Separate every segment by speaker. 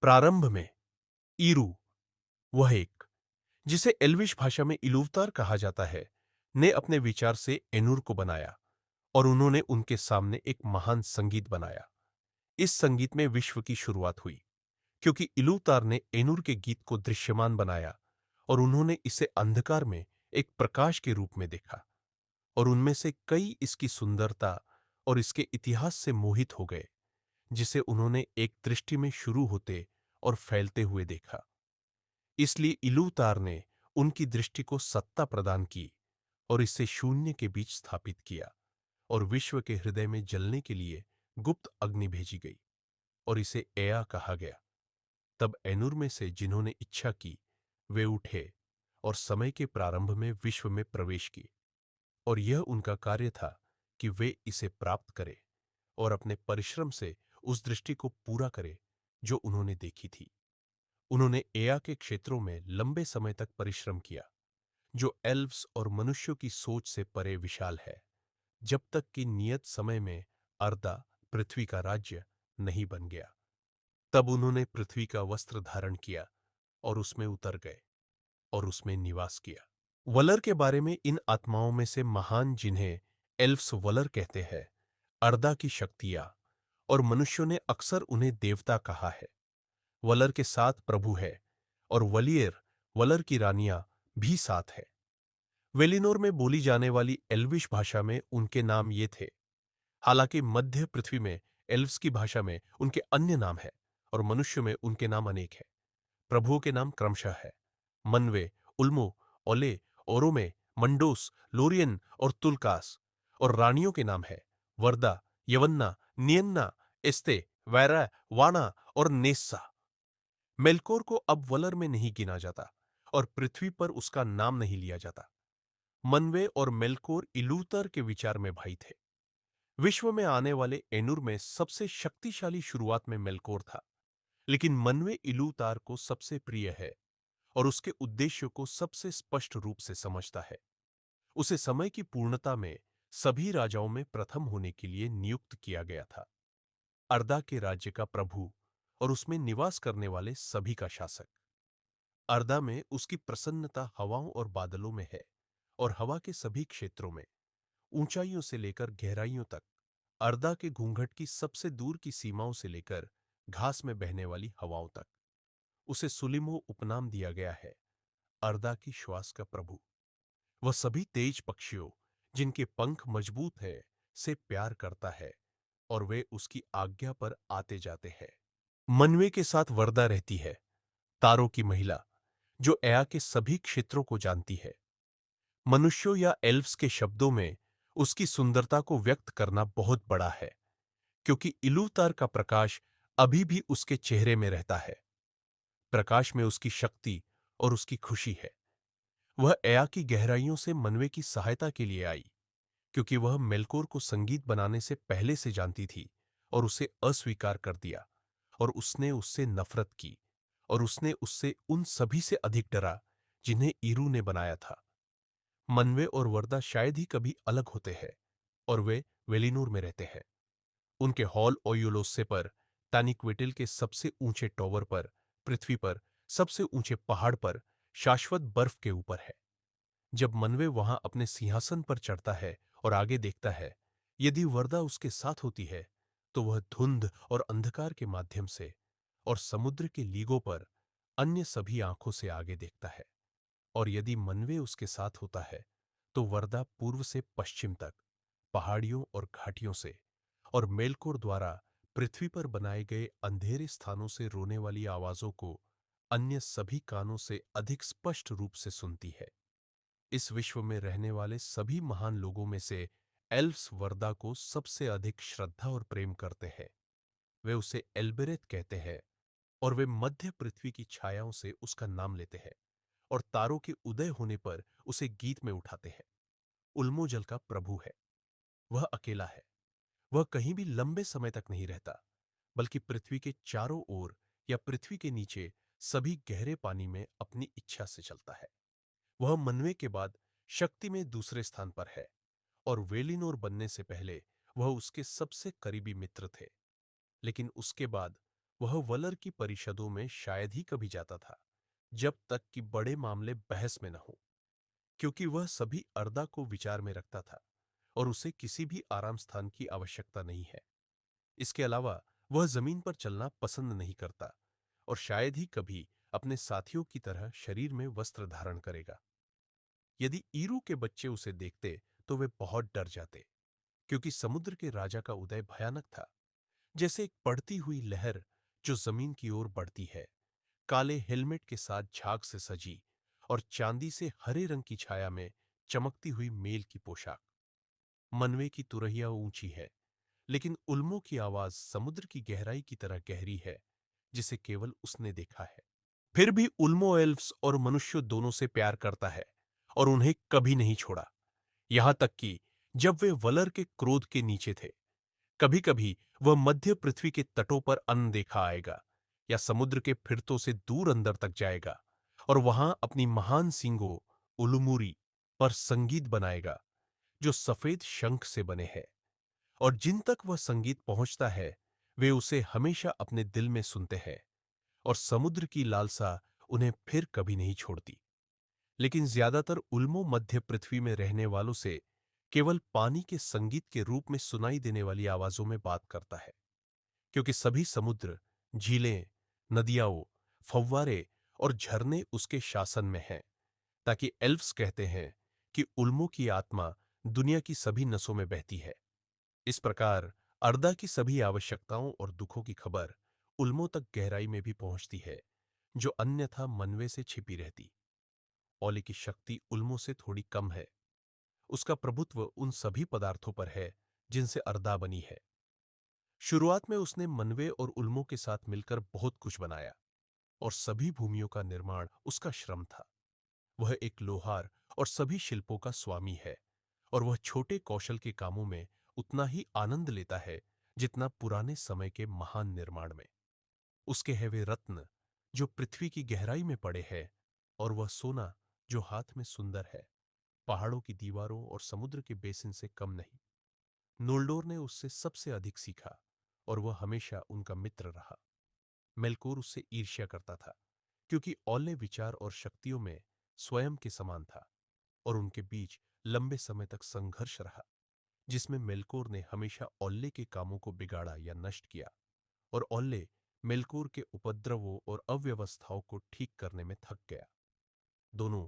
Speaker 1: प्रारंभ में ईरू, वह एक जिसे एल्विश भाषा में इलूवतार कहा जाता है, ने अपने विचार से एनुर को बनाया और उन्होंने उनके सामने एक महान संगीत बनाया। इस संगीत में विश्व की शुरुआत हुई क्योंकि इलूवतार ने एनुर के गीत को दृश्यमान बनाया और उन्होंने इसे अंधकार में एक प्रकाश के रूप में देखा और उनमें से कई इसकी सुंदरता और इसके इतिहास से मोहित हो गए, जिसे उन्होंने एक दृष्टि में शुरू होते और फैलते हुए देखा। इसलिए इलूतार ने उनकी दृष्टि को सत्ता प्रदान की और इसे शून्य के बीच स्थापित किया और विश्व के हृदय में जलने के लिए गुप्त अग्नि भेजी गई और इसे एया कहा गया। तब एनुर में से जिन्होंने इच्छा की वे उठे और समय के प्रारंभ में विश्व में प्रवेश की और यह उनका कार्य था कि वे इसे प्राप्त करें और अपने परिश्रम से उस दृष्टि को पूरा करें जो उन्होंने देखी थी। उन्होंने एया के क्षेत्रों में लंबे समय तक परिश्रम किया, जो एल्व्स और मनुष्यों की सोच से परे विशाल है, जब तक कि नियत समय में अर्दा पृथ्वी का राज्य नहीं बन गया। तब उन्होंने पृथ्वी का वस्त्र धारण किया और उसमें उतर गए और उसमें निवास किया। वलर के बारे में इन आत्माओं में से महान जिन्हें एल्व्स वलर कहते हैं, अर्दा की शक्तियां और मनुष्यों ने अक्सर उन्हें देवता कहा है। वलर के 7 प्रभु है और वलियर वलर की रानियां भी 7 है। वेलिनोर में बोली जाने वाली एल्विश भाषा में उनके नाम ये थे। हालांकि मध्य पृथ्वी में एल्व्स की भाषा में उनके अन्य नाम है और मनुष्य में उनके नाम अनेक है। प्रभुओं के नाम क्रमशः है मनवे, उल्मो, ओले, ओरोमे, मंडोस, लोरियन और तुलकास, और रानियों के नाम है वर्दा, यवन्ना, नियन्ना, एस्ते, वैरा, वाना और नेस्सा। मेलकोर को अब वलर में नहीं गिना जाता और पृथ्वी पर उसका नाम नहीं लिया जाता। मनवे और मेलकोर इलूतर के विचार में भाई थे। विश्व में आने वाले एनुर में सबसे शक्तिशाली शुरुआत में मेलकोर था, लेकिन मनवे इलूतार को सबसे प्रिय है और उसके उद्देश्य को सबसे स्पष्ट रूप से समझता है। उसे समय की पूर्णता में सभी राजाओं में प्रथम होने के लिए नियुक्त किया गया था, अर्दा के राज्य का प्रभु और उसमें निवास करने वाले सभी का शासक। अर्दा में उसकी प्रसन्नता हवाओं और बादलों में है और हवा के सभी क्षेत्रों में, ऊंचाइयों से लेकर गहराइयों तक, अर्दा के घूंघट की सबसे दूर की सीमाओं से लेकर घास में बहने वाली हवाओं तक। उसे सुलिमो उपनाम दिया गया है, अर्दा की श्वास का प्रभु। वह सभी तेज पक्षियों जिनके पंख मजबूत है से प्यार करता है और वे उसकी आज्ञा पर आते जाते हैं। मनवे के साथ वर्दा रहती है, तारों की महिला, जो एया के सभी क्षेत्रों को जानती है। मनुष्यों या एल्व्स के शब्दों में उसकी सुंदरता को व्यक्त करना बहुत बड़ा है, क्योंकि इलूतार का प्रकाश अभी भी उसके चेहरे में रहता है। प्रकाश में उसकी शक्ति और उसकी खुशी है। वह एया की गहराइयों से मनवे की सहायता के लिए आई, क्योंकि वह मेलकोर को संगीत बनाने से पहले से जानती थी और उसे अस्वीकार कर दिया, और उसने उससे नफरत की और उसने उससे उन सभी से अधिक डरा जिन्हें ईरू ने बनाया था। मनवे और वर्दा शायद ही कभी अलग होते हैं और वे वेलिनूर में रहते हैं। उनके हॉल ओयुलोस्से पर, तानिक्वेटिल के सबसे ऊंचे टॉवर पर, पृथ्वी पर सबसे ऊंचे पहाड़ पर, शाश्वत बर्फ के ऊपर है। जब मनवे वहां अपने सिंहासन पर चढ़ता है और आगे देखता है, यदि वर्दा उसके साथ होती है तो वह धुंध और अंधकार के माध्यम से और समुद्र के लीगों पर अन्य सभी आंखों से आगे देखता है, और यदि मनवे उसके साथ होता है तो वर्दा पूर्व से पश्चिम तक, पहाड़ियों और घाटियों से और मेलकोर द्वारा पृथ्वी पर बनाए गए अंधेरे स्थानों से रोने वाली आवाजों को अन्य सभी कानों से अधिक स्पष्ट रूप से सुनती है। इस विश्व में रहने वाले सभी महान लोगों में से एल्व्स वर्दा को सबसे अधिक श्रद्धा और प्रेम करते हैं। वे उसे एल्बेरेथ कहते हैं और वे मध्य पृथ्वी की छायाओं से उसका नाम लेते हैं और तारों के उदय होने पर उसे गीत में उठाते हैं। उल्मो जल का प्रभु है। वह अकेला है। वह कहीं भी लंबे समय तक नहीं रहता, बल्कि पृथ्वी के चारों ओर या पृथ्वी के नीचे सभी गहरे पानी में अपनी इच्छा से चलता है। वह मनवे के बाद शक्ति में दूसरे स्थान पर है और वेलिनोर बनने से पहले वह उसके सबसे करीबी मित्र थे। लेकिन उसके बाद वह वलर की परिषदों में शायद ही कभी जाता था, जब तक कि बड़े मामले बहस में न हो, क्योंकि वह सभी अर्दा को विचार में रखता था और उसे किसी भी आराम स्थान की आवश्यकता नहीं है। इसके अलावा वह जमीन पर चलना पसंद नहीं करता और शायद ही कभी अपने साथियों की तरह शरीर में वस्त्र धारण करेगा। यदि ईरू के बच्चे उसे देखते तो वे बहुत डर जाते, क्योंकि समुद्र के राजा का उदय भयानक था, जैसे एक बढ़ती हुई लहर जो जमीन की ओर बढ़ती है, काले हेलमेट के साथ झाग से सजी और चांदी से हरे रंग की छाया में चमकती हुई मेल की पोशाक। मनवे की तुरहिया ऊंची है, लेकिन उल्मों की आवाज समुद्र की गहराई की तरह गहरी है, जिसे केवल उसने देखा है। फिर भी उल्मो एल्व्स और मनुष्य दोनों से प्यार करता है और उन्हें कभी नहीं छोड़ा, यहां तक कि जब वे वलर के क्रोध के नीचे थे। कभी कभी वह मध्य पृथ्वी के तटों पर अनदेखा आएगा या समुद्र के फिरतों से दूर अंदर तक जाएगा और वहां अपनी महान सींगों उलुमुरी पर संगीत बनाएगा, जो सफेद शंख से बने हैं, और जिन तक वह संगीत पहुंचता है वे उसे हमेशा अपने दिल में सुनते हैं और समुद्र की लालसा उन्हें फिर कभी नहीं छोड़ती। लेकिन ज्यादातर उल्मो मध्य पृथ्वी में रहने वालों से केवल पानी के संगीत के रूप में सुनाई देने वाली आवाजों में बात करता है, क्योंकि सभी समुद्र, झीलें, नदियां, फव्वारे और झरने उसके शासन में हैं, ताकि एल्व्स कहते हैं कि उल्मों की आत्मा दुनिया की सभी नसों में बहती है। इस प्रकार अर्दा की सभी आवश्यकताओं और दुखों की खबर उल्मों तक गहराई में भी पहुंचती है, जो अन्यथा मनवे से छिपी रहती। ओले की शक्ति उल्मों से थोड़ी कम है। उसका प्रभुत्व उन सभी पदार्थों पर है जिनसे अर्दा बनी है। शुरुआत में उसने मनवे और उल्मों के साथ मिलकर बहुत कुछ बनाया और सभी भूमियों का निर्माण उसका श्रम था। वह एक लोहार और सभी शिल्पों का स्वामी है और वह छोटे कौशल के कामों में उतना ही आनंद लेता है जितना पुराने समय के महान निर्माण में। उसके है वे रत्न जो पृथ्वी की गहराई में पड़े हैं, और वह सोना जो हाथ में सुंदर है, पहाड़ों की दीवारों और समुद्र के बेसिन से कम नहीं। नोल्डोर ने उससे सबसे अधिक सीखा और वह हमेशा उनका मित्र रहा। मेलकोर उससे ईर्ष्या करता था, क्योंकि औले विचार और शक्तियों में स्वयं के समान था और उनके बीच लंबे समय तक संघर्ष रहा, जिसमें मेलकोर ने हमेशा औल्ले के कामों को बिगाड़ा या नष्ट किया और औल्ले मेलकोर के उपद्रवों और अव्यवस्थाओं को ठीक करने में थक गया। दोनों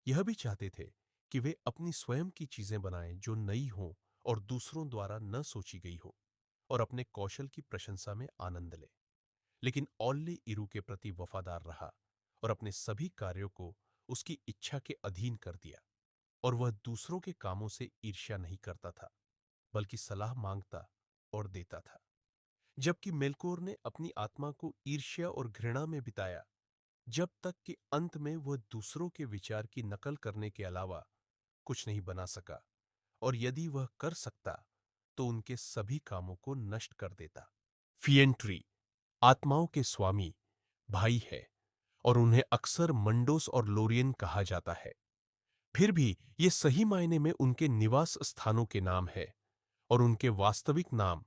Speaker 1: यह भी चाहते थे कि वे अपनी स्वयं की चीजें बनाएं जो नई हों और दूसरों द्वारा न सोची गई हो, और अपने कौशल की प्रशंसा में आनंद ले। लेकिन ओल्ले इरू के प्रति वफादार रहा और अपने सभी कार्यों को उसकी इच्छा के अधीन कर दिया, और वह दूसरों के कामों से ईर्ष्या नहीं करता था, बल्कि सलाह मांगता और देता था। जबकि मेलकोर ने अपनी आत्मा को ईर्ष्या और घृणा में बिताया, जब तक कि अंत में वह दूसरों के विचार की नकल करने के अलावा कुछ नहीं बना सका, और यदि वह कर सकता तो उनके सभी कामों को नष्ट कर देता। फिएंट्री आत्माओं के स्वामी भाई है और उन्हें अक्सर मंडोस और लोरियन कहा जाता है। फिर भी ये सही मायने में उनके निवास स्थानों के नाम है और उनके वास्तविक नाम